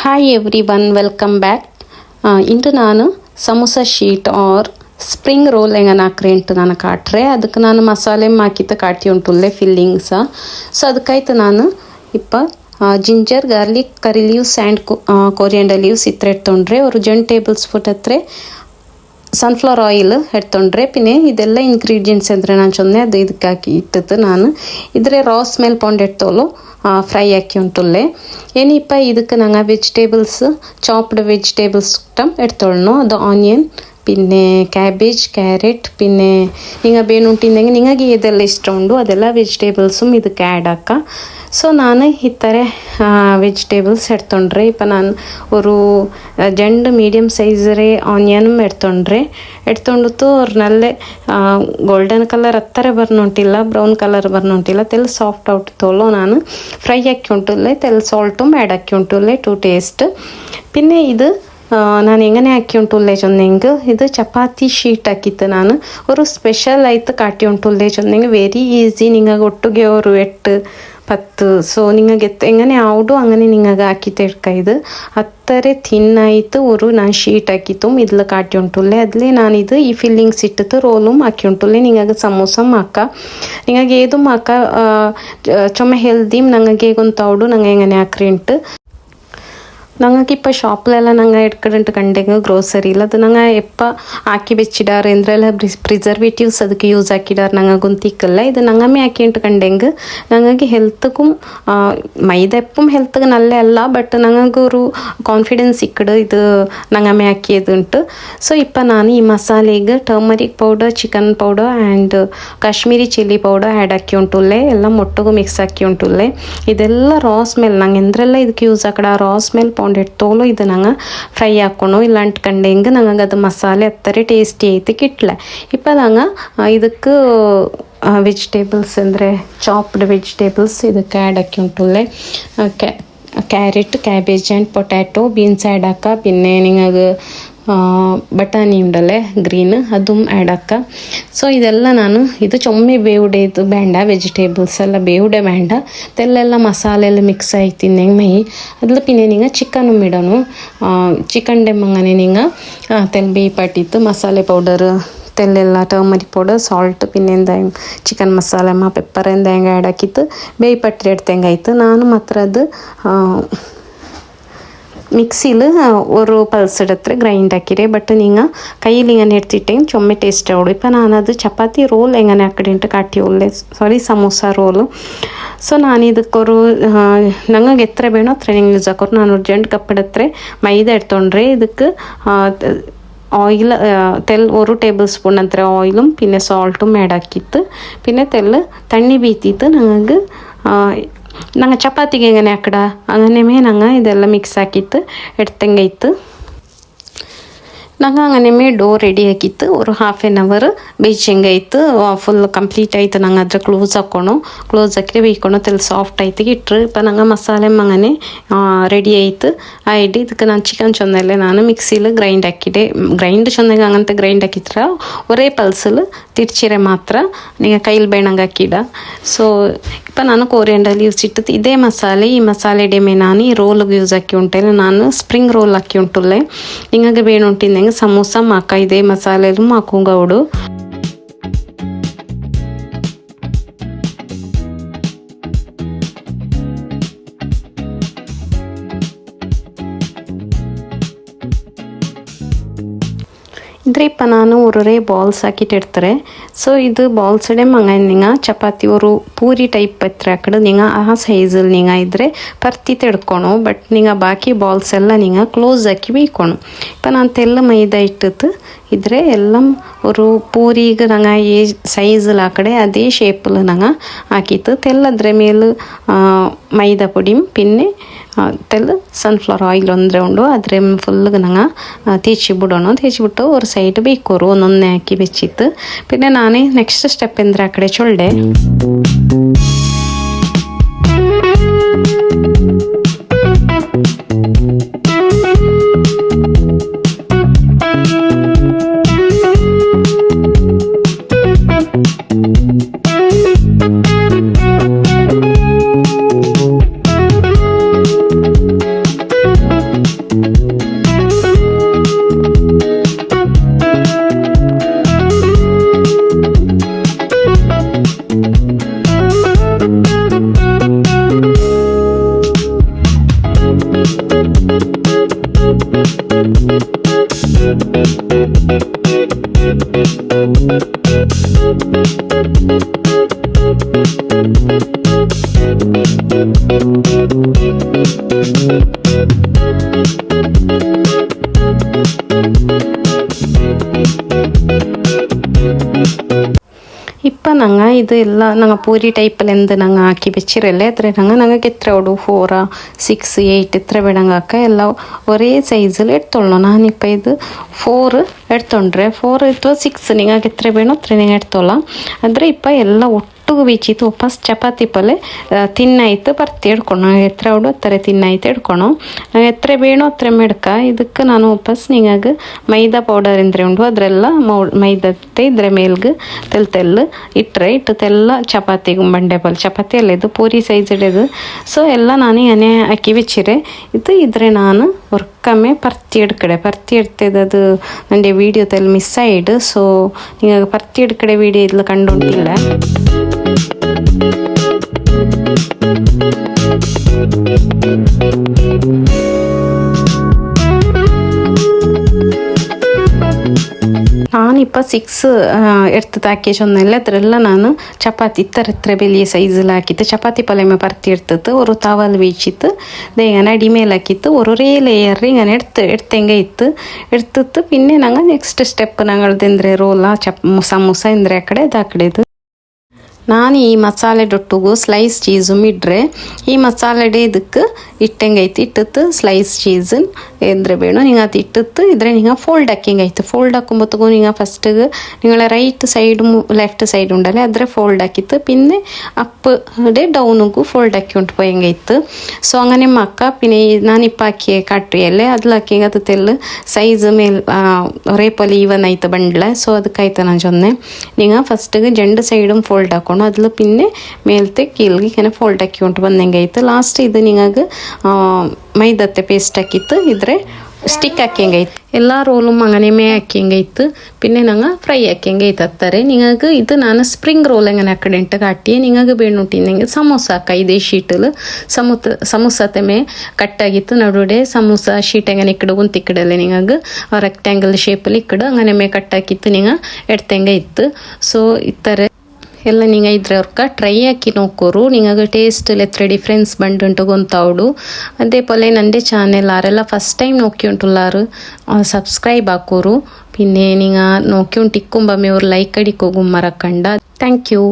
Hi everyone welcome back. Into ನಾನು samosa sheet or spring roll ಹೆಂಗೆ ಹಾಕ್ರಿ ನಾನು ಕಾಟ್ರೆ ಅದಕ್ಕೆ ನಾನು ಮಸಾಲೆ ಹಾಕಿತ್ತು ಕಾಟಿ ಉಂಟುಲ್ಲೆ ಫಿಲ್ಲಿಂಗ್ಸ. ಸೊ ಅದಕ್ಕಾಯ್ತು ನಾನು ginger garlic curry leaves and coriander leaves ಇತ್ರ ಎಡ್ತೊಂಡ್ರೆ ഒരു 2 ಟೇಬಲ್ ಸ್ಪೂನ್ ಹತ್ರ ಸನ್ಫ್ಲವರ್ ಆಯಿಲ್ ಎಡ್ತೊಂಡ್ರೆ ಪಿನ್ನೆ ಇದೆಲ್ಲ ಇಂಗ್ರೀಡಿಯೆಂಟ್ಸ್ ಅಂದರೆ ನಾನು ಚೊನ್ನೆ ಅದು ಇದಕ್ಕೆ ಹಾಕಿ ಇಟ್ಟದ್ದು ನಾನು ಇದ್ರೆ ರಾ ಸ್ಮೆಲ್ ಪೌಂಡ್ ಎಡ್ತೋಲು ಫ್ರೈ ಹಾಕಿ ಉಂಟುಲ್ಲೆ ಏನಿಪ್ಪ ಇದಕ್ಕೆ ನಂಗೆ ವೆಜಿಟೇಬಲ್ಸ್ ചോപ്ഡ് വെജിറ്റബിൾസ് എടുത്തോളണം. അത് ഓണിയൻ പിന്നെ ಕ್ಯಾಬೇಜ್ ಕ್ಯಾರೆಟ್ പിന്നെ നിങ്ങൾ ಬೇನುಂಟಿಂದಂಗೆ ನಿಮಗೆ ಇದೆಲ್ಲ ಇಷ್ಟ ಉಂಡು ಅದೆಲ್ಲ ವೆಜಿಟೇಬಲ್സും ಇದಕ್ಕೆ ಆ್ಯಡ್ ಹಾಕ. ಸೊ ನಾನು ಈ ಥರ ವೆಜಿಟೇಬಲ್ಸ್ ಎಡ್ತೊಂಡ್ರೆ ನಾನು ഒരു 2 മീഡിയം സൈസ് ಆನಿಯನ್ ಎಡ್ತೊಂಡಿತ್ತು ಅವ್ರು ನಲ್ಲೆ ಗೋಲ್ಡನ್ ಕಲರ್ ಹತ್ತರ ಬರ್ನುಂಟಿಲ್ಲ ಬ್ರೌನ್ ಕಲರ್ ಬರ್ನುಂಟಿಲ್ಲ ತೆಲ್ ಸಾಫ್ಟ್ ಔಟ್ ತೋಲು ನಾನು ಫ್ರೈ ಹಾಕಿ ಉಂಟುಲ್ಲೆ ತೆಲ್ ಸಾಲ್ಟು ಆ್ಯಡ್ ಹಾಕಿ ಉಂಟುಲ್ಲೆ ಟು ಟೇಸ್ಟ್. പിന്നെ ഇത് ನಾನು എങ്ങനെ ആക്കി ഉണ്ടുല്ലേ ചൊന്നെങ്കിൽ ഇത് ചപ്പാത്തി ഷീಟ್ ಹಾಕಿತ್ತು ನಾನು ഒരു ಸ್ಪೆಷಲ್ ಆಯ್ತು ಕಾಟಿ ಉಂಟುല്ലേ ಚೊಂದೆಂಗೆ ವೆರಿ ಈಸಿ ನಿಮಗೆ ಒಟ್ಟಿಗೆ ഒരു 8-10 ಸೊ ನಿಮಗೆ എങ്ങനെ ആവുടോ അങ്ങനെ നിങ്ങൾക്ക് ആക്കിയിട്ട് എടുക്കാം. ഇത് അത്ര തിന്നായിട്ട് ഒരു ನಾನು ഷീಟ್ ಹಾಕಿತ್ತು ഇതിൽ കാട്ടി ಉಂಟುല്ലേ അതിൽ ഞാനിത് ഈ ഫില്ലിങ്സ് ഇട്ടിട്ട് റോളും ആക്കി ഉಂಟುല്ലേ നിങ്ങൾക്ക് സമൂസം ആക്കാം നിങ്ങൾക്ക് ഏതും ആക്കാം ചുമ ഹെൽത്തിയും നിങ്ങൾക്ക് ಗೊತ್ತಾവുಡು ನಂಗೆ എങ്ങനെ ആക്കി ಉಂಟು. ഞങ്ങൾക്കിപ്പോൾ ഷോപ്പിലെല്ലാം ഞങ്ങൾ എടുക്കലുണ്ട് കണ്ടെങ്കിൽ ഗ്രോസറിയിൽ അത് ഞങ്ങൾ എപ്പോൾ ആക്കി വെച്ചിടാറ് എന്തെല്ലാം പ്രിസർവേറ്റീവ്സ് ಅದಕ್ಕೆ ಯೂಸ್ ಹಾಕಿടാറ് ഞങ്ങൾ ಗೊತ್ತಿಕ್ಕಲ್ಲ. ಇದು ഞങ്ങമ്മ ആക്കിയിട്ട് കണ്ടെങ്കിൽ ഞങ്ങൾക്ക് ഹെൽത്തുക്കും മൈദ എപ്പം ഹെൽത്തുക്ക് നല്ല അല്ല ബട്ട് ഞങ്ങൾക്ക് ഒരു കോൺഫിഡൻസ് ഇക്കട് ഇത് ഞങ്ങമ്മ ആക്കിയതുണ്ട്. ಸೊ ಇಪ್ಪ ನಾನು ಈ ಮಸಾಲೆಗೆ turmeric powder chicken powder and Kashmiri chilli powder add ಹಾಕಿ ಉಂಟುಲ್ಲೆ ಎಲ್ಲ ಮೊಟ್ಟಗೂ ಮಿಕ್ಸ್ ಹಾಕಿ ಉಂಟುಲ್ಲೆ ಇದೆಲ್ಲ ರಾ ಸ್ಮೆಲ್ ನಂಗೆ ಎಂದ್ರೆಲ್ಲ ಇದಕ್ಕೆ ಯೂಸ್ ಹಾಕಡ ರಾ ಸ್ಮೆಲ್ ತೋಲು ಇದು ನಂಗೆ ಫ್ರೈ ಹಾಕೋಣ ಇಲ್ಲ ಅಂಟ್ಕಂಡೆಂಗೆ ನಂಗೆ ಅದು ಮಸಾಲೆ ಹತ್ತರ ಟೇಸ್ಟಿ ಐತೆ ಕಿಟ್ಲೆ. ಇಪ್ಪ ನಂಗೆ ಇದಕ್ಕೆ ವೆಜಿಟೇಬಲ್ಸ್ ಅಂದರೆ ಚಾಪ್ಡ್ ವೆಜಿಟೇಬಲ್ಸ್ ಇದಕ್ಕೆ ಆ್ಯಡ್ ಹಾಕಿ ಉಂಟುಲ್ಲೆ carrot cabbage and potato beans add ആക്കുക. പിന്നെ നിങ്ങൾക്ക് ಬಟಾಣಿ ಉಂಡಲ್ಲೇ ಗ್ರೀನ್ അതും ಆ್ಯಡ್ ಹಾಕ. ಸೊ ಇದೆಲ್ಲ ನಾನು ಇದು ಚೊಮ್ಮೆ ಬೇವುಡೆ ಇದು ಬೇಡ ವೆಜಿಟೇಬಲ್ಸ್ ಎಲ್ಲ ಬೇವುಡೆ ಬೇಡ ತೆಲ್ಲೆಲ್ಲ ಮಸಾಲೆ ಎಲ್ಲ ಮಿಕ್ಸ್ ಆಯ್ತು ಮೈ ಅದ್ಲ പിന്നെ നിങ്ങൾ ചിക്കനും ഇടണം. ചിക്കൻ അങ്ങനെ നിങ്ങൾ തെൽ ಬೇಯಿಪಟ್ಟಿತ್ತು ಮಸಾಲೆ ಪೌಡರ್ ತೆಲ್ಲೆಲ್ಲ ಟರ್ಮರಿಕ್ ಪೌಡರ್ ಸಾಲ್ಟ್ പിന്നെ എന്തായാലും ಚಿಕನ್ ಮಸಾಲೆ ಪೆಪ್ಪರ್ എന്തായാലും ಆ್ಯಡ್ ಹಾಕಿತ್ತು ಬೇಯಿಪಟ್ಟಿ ಎಡ್ತಂಗಾಯ್ತು. ನಾನು ಮಾತ್ರ ಅದು മിക്സിയിൽ ഒരു പൾസ് എടുത്ത് ഗ്രൈൻഡ് ആക്കിയിട്ടേ ബട്ട് നിങ്ങൾ കയ്യിൽ ഇങ്ങനെ എടുത്തിട്ടേയും ചുമ ടേസ്റ്റ് ആവുള്ളൂ. ഇപ്പം ഞാനത് ചപ്പാത്തി റോൾ എങ്ങനെ ആക്കിയിട്ട് കാട്ടിയുള്ളേ സമൂസ റോള്. ಸೊ ನಾನು ಇದಕ್ಕೊರು ನಂಗೆ ಎತ್ರ ಬೇಣೋ ಅത്ര ನೀವು ಯೂಸ್ ಹಾಕೋರು. ನಾನು 2 ಕಪ್ ಎಡತ್ರೆ ಮೈದಾ ಎಡ್ತೊಂಡ್ರೆ ಇದಕ್ಕೆ ഓയിൽ തെൽ 1 ടേബിൾ സ്പൂൺ അത്ര ഓയിലും പിന്നെ സോൾട്ടും ആഡ് ആക്കിയിട്ട് പിന്നെ തെല്ല് തണ്ണി ബീത്തിയിട്ട് ഞങ്ങൾക്ക് ನಂಗೆ ಚಪಾತಿಗೆ ಹೆಂಗೆ ಹಾಕಡ അങ്ങനെ ನಂಗೆ ಇದೆಲ್ಲ ಮಿಕ್ಸ್ ಹಾಕಿತ್ತು ಎಡ್ತಂಗೈತು. ನಂಗೆ അങ്ങനെ ಡೋ ರೆಡಿ ಆಗಿತ್ತು ഒരു ಹಾಫ್ ಆನ್ ಅವರ್ ಬೇಯಿಸಂಗಾಯ್ತು ಫುಲ್ ಕಂಪ್ಲೀಟ್ ಆಯ್ತು. ನಂಗೆ ಅದ್ರ ಕ್ಲೋಸ್ ಹಾಕೋಣ ಕ್ಲೋಸ್ ಹಾಕಿ ಬೇಯ್ಕೊಳೋ ತೆಲ್ ಸಾಫ್ಟ್ ಆಯ್ತು ಇಟ್ಟರು. ಇಪ್ಪ ನಂಗೆ ಮಸಾಲೆ അങ്ങനെ ರೆಡಿ ಆಯ್ತು ಆಯ್ತು. ಇದಕ್ಕೆ ನಾನು ಚಿಕನ್ ಚೊಂದಲ್ಲೇ ನಾನು ಮಿಕ್ಸಿಲಿ ಗ್ರೈಂಡ್ ಹಾಕಿದೆ ಗ್ರೈಂಡ್ ಚೊಂದಾಗ ಹಂಗಂತ ಗ್ರೈಂಡ್ ಹಾಕಿತ್ರ ಒರೇ ಪಲ್ಸಲ್ಲಿ ತಿರ್ಚಿರೆ ಮಾತ್ರ ನೀವು ಕೈಲಿ ಬೇಣಂಗೆ ಹಾಕಿಡ. ಸೊ ಇಪ್ಪ ನಾನು ಕೊರಿಯಂಡರ್ ಲೀವ್ಸ್ ಇಟ್ಟಿದ್ದು ಇದೇ ಮಸಾಲೆ ಈ ಮಸಾಲೆ ಡೆಮೆ ನಾನು ಈ ರೋಲ್ಗೆ ಯೂಸ್ ಹಾಕಿ ಉಂಟೇನೆ ನಾನು ಸ್ಪ್ರಿಂಗ್ ರೋಲ್ ಹಾಕಿ ಉಂಟುಲ್ಲೆ ನಿಮಗೆ ಬೇಣುಂಟಿಂದಂಗೆ ಸಮೋಸ ಮಾಕ ಇದೇ ಮಸಾಲೆಲು ಮಾಕುಂಗೌಡು. ಇದ್ರೆ ಇಪ್ಪ ನಾನು ಒರೇ ಬಾಲ್ಸ್ ಹಾಕಿಟ್ಟು ಇಡ್ತಾರೆ. ಸೊ ಇದು ಬಾಲ್ಸ್ ಡೆ ಮಂಗ ನಿಂಗ ಚಪಾತಿ ഒരു പൂരി ടൈപ്പ് എത്ര ആക്കട് നിങ്ങൾ ആ സൈസിൽ നിങ്ങൾ ഇದ್ರೆ പരത്തിട്ട് എടുക്കണം. ബട്ട് നിങ്ങൾ ബാക്കി ಬಾಲ್ಸ್ ಎಲ್ಲ നിങ്ങൾ ಕ್ಲೋಸ್ ಹಾಕಿ ಬೇಯ್ക്കണം. ಇಪ್ಪ ನಾನು ತೆಲ್ಲ ಮೈದಾ ಇಟ್ಟಿತ್ತು ಇದ್ರೆ ಎಲ್ಲ ഒരു പൂരിಗೆ ನಂಗೆ ಈ ಸೈಜಲ್ಲಿ ಹಾಕಡೆ ಅದೇ ಶೇಪಲ್ಲಿ ನಂಗೆ ಹಾಕಿತ್ತು ತೆಲ್ಲದ್ರ ಮೇಲೆ ಮೈದಾ പൊടിയും പിന്നെ ತೆಲ್ ಸನ್ಫ್ಲವರ್ ಆಯಿಲ್ ಒಂದರೆ ಉಂಡು ಅದ್ರ ಫುಲ್ಗೆ ನಂಗೆ ತೇಚಿ ಬಿಡೋಣ ತೇಚಿಬಿಟ್ಟು ഒരു സൈഡ് ಬೇಯ್ಕೋರು ಒಂದೊಂದೇ ಹಾಕಿ ಬೆಚ್ಚಿತ್ತು. പിന്നെ ನಾನು ನೆಕ್ಸ್ಟ್ ಸ್ಟೆಪ್ ಎಂದ್ರೆ ಆ ಕಡೆ ಚೊಳ್ಳೆ ಇದು ಎಲ್ಲ ನಂಗೆ ಪೂರಿ ಟೈಪಲ್ಲಿ ಎಂದು ನಂಗೆ ಹಾಕಿ ಬೆಚ್ಚಿರಲ್ಲೇ ಅದ್ರ ನಂಗೆ ಎತ್ತರ ಹೊಡು 4 6 8 ಎತ್ತರ ಬೇಡಂಗೆ ಹಾಕ ಎಲ್ಲ ಒರೇ ಸೈಜಲ್ಲಿ ಎಡ್ತೊಳ್ಳೋ ನಾನಿಪ್ಪ ಇದು 4 ಎಡ್ತೊಂಡ್ರೆ 4 ಅಥವಾ 6 ನಿಂಗೆ ಎತ್ತರ ಬೇಣೋ ಅತ್ರ ನಿಂಗೆ ಎಡ್ತೊಲ್ಲ ಅಂದರೆ ಇಪ್ಪ ಎಲ್ಲ ಒಟ್ಟು ಬೀಚಿತ್ತು ಫಸ್ಟ್ ಚಪಾತಿ ಪಲ್ಲೆ ತಿನ್ನಾಯ್ತು ಬರ್ತಿ ಹಿಡ್ಕೊಂಡು ಎತ್ತರ ಹೊಡು ಅತ್ತರೆ ತಿನ್ನಾಯ್ತು ಹಿಡ್ಕೊಣು ಎತ್ತರ ಬೇಣು ಅತ್ರ ಮೆಡ್ಕ ಇದಕ್ಕೆ ನಾನು ವಾಪಸ್ ನಿಂಗಾಗ ಮೈದಾ ಪೌಡರ್ ಎಂದ್ರೆ ಉಂಡು ಅದರೆಲ್ಲ ಮೈದತ್ತೆ ಇದ್ರೆ ಮೇಲ್ಗೆ ತೆಲ್ಲು ಇಟ್ಟು ತೆಲ್ಲ ಚಪಾತಿ ಬಂಡೆ ಪಲ್ ಚಪಾತಿ ಎಲ್ಲ ಇದು ಪೂರಿ ಸೈಜ್ ಇಡೋದು ಸೊ ಎಲ್ಲ ನಾನು ಎಣ್ಣೆ ಹಾಕಿ ಬೆಚ್ಚಿರೆ ಇದು ಇದ್ರೆ ನಾನು ಒರ್ಕಮ್ಮೆ ಪರ್ತಿ ಇಡ್ತದೆ ಅದು ನನಗೆ ವೀಡಿಯೋದಲ್ಲಿ ಮಿಸ್ ಆಯಿಡು ಸೊ ಈಗ ಪರ್ತಿ ಇಡ್ಕಡೆ ವೀಡಿಯೋ ಇದ್ಲು ಕಂಡುಂಟಿಲ್ಲ ನಾನಿಪ್ಪ 6 ಎಡ್ತದ ಹಾಕಿ ಚೊಂದಲ್ಲ ಅದರೆಲ್ಲ ನಾನು ಚಪಾತಿ ಇತ್ತರ ಬೆಲಿಯ ಸೈಜಲ್ಲಿ ಹಾಕಿತ್ತು ಚಪಾತಿ ಪಲ್ಯ ಪರ್ತಿ ಇಡ್ತತ್ತು ஒரு ತಾವಲ್ ಬೀಚಿತ್ತು ದೇಗನ ಅಡಿ ಮೇಲೆ ಹಾಕಿತ್ತು ಒರೇ ಲೇಯರ್ ಇങ്ങനെ എടുത്തെങ്ക ಇತ್ತು എടുത്തിട്ട് പിന്നെ ഞങ്ങൾ നെക്സ്റ്റ് സ്റ്റെപ്പ് ഞങ്ങളതെಂದ್ರೆ ರೋಲ ಸಮೋಸ ಎಂದ್ರೆ ಆ ಕಡೆದು ನಾನು ಈ ಮಸಾಲೆದೊಟ್ಟಿಗೂ ಸ್ಲೈಸ್ ಚೀಸು ಇಡ್ರೆ ಈ ಮಸಾಲೆಡೆ ಇದಕ್ಕೆ ಇಟ್ಟಂಗೈತಿ ಇಟ್ಟತ್ತು ಸ್ಲೈಸ್ ಚೀಸ್ ಎಂದ್ರೆ ಬೇಣು ನೀವು ಅದು ಇಟ್ಟತ್ತು ಇದ್ರೆ ನೀವು ಫೋಲ್ಡ್ ಹಾಕಿಂಗೈತೆ ಫೋಲ್ಡ್ ಹಾಕೊಂಬತ್ತಗೂ ನೀವು ಫಸ್ಟಿಗೆ ನಿങ്ങളെ ರೈಟ್ ಸೈಡ್ ಲೆಫ್ಟ್ ಸೈಡ್ ಉಂಡಲೆ ಅದ್ರೆ ಫೋಲ್ಡ್ ಹಾಕಿತ್ತು ಪಿನ್ನೆ ಅಪ್ ಡೇ ಡೌನಿಗೂ ಫೋಲ್ಡ್ ಹಾಕಿ ಉಂಟು ಹೆಂಗೈತು ಸೊ അങ്ങനെ ಮಕ್ಕ ಪಿನ್ನೆ ನಾನು ಇಪ್ಪ ಹಾಕಿ ಕಾಟ್ರಿಯಲ್ಲೇ ಅದ್ಲು ಹಾಕಿ ಅದು ತೆಲ್ಲು ಸೈಜ್ ಮೇಲೆ ರೇಪಲ್ಲಿ ಈವನ್ ಆಯ್ತು ಬಂಡ್ಲೆ ಸೊ ಅದಕ್ಕಾಯ್ತು ನಾನು ಜೊನ್ನೆ ನೀವು ಫಸ್ಟಿಗೆ ಜಂಡು ಸೈಡು ಫೋಲ್ಡ್ ಹಾಕೊಂಡು ಅದ್ಲು ಪಿನ್ನೆ ಮೇಲ್ತೆ ಕೀಲ್ಗೆ ಇങ്ങനെ ಫೋಲ್ಡ್ ಹಾಕಿ ಉಂಟು ಬಂದಂಗೆ ಆಯ್ತು ಲಾಸ್ಟ್ ಇದು ನಿಂಗಾಗ ಮೈದತ್ತೆ ಪೇಸ್ಟ್ ಹಾಕಿತ್ತು ಇದ್ರೆ ಸ್ಟಿಕ್ ಹಾಕಿಂಗೈತು ಎಲ್ಲ ರೋಲು അങ്ങനെ ಹಾಕಿಂಗೈತು പിന്നെ ഞങ്ങൾ ഫ്രൈ ആക്കിയെങ്കിൽ അത്തരെ നിങ്ങൾക്ക് ഇത് ഞാൻ സ്പ്രിംഗ് റോൾ എങ്ങനെ ആക്കണ്ടിട്ട് കാട്ടിയേ നിങ്ങൾക്ക് വേണ്ടിട്ടുണ്ടെങ്കിൽ സമോസ ആക്കാം ഇതേ ഷീറ്റിൽ സമൂസത്തെ കട്ടാಗಿತ್ತು ನಡುವೆ ಸಮೋಸ ಶೀಟ್ ಹೆಂಗೆ ಇಕ್ಕಡು ಕುಂತಿಕ್ಕಡಲ್ಲ നിങ്ങൾക്ക് ರೆಕ್ಟ್ಯಾಂಗಲ್ ಶೇಪಲ್ಲಿ ಇಕ್ಕಡು അങ്ങനെ ಕಟ್ಟಾಕಿತ್ತು നിങ്ങൾ ಎಡ್ತಂಗೆ ಇತ್ತು ಸೊ ಇತ್ತರ ಎಲ್ಲ നിങ്ങൾ ಇದ್ರವ್ರಕ ಟ್ರೈ ಹಾಕಿ ನೋಕೋರು ನಿಮಗೆ ಟೇಸ್ಟಲ್ಲಿ ಎತ್ರ ಡಿಫ್ರೆನ್ಸ್ ಬಂಡುಂಟು ಗೊಂತಾವಡು അതേപോലെ എൻ്റെ ചാനൽ ആരെല്ലാം ഫസ്റ്റ് ടൈം നോക്കിയിട്ടുള്ളാറ് സബ്സ്ക്രൈബ് ആക്കോರು പിന്നെ നിങ്ങൾ നോക്കിയോണ്ടിക്കുമ്പമ്മേ ഒരു ലൈക്ക് അടിക്കോകും മറക്കണ്ട താങ്ക് യു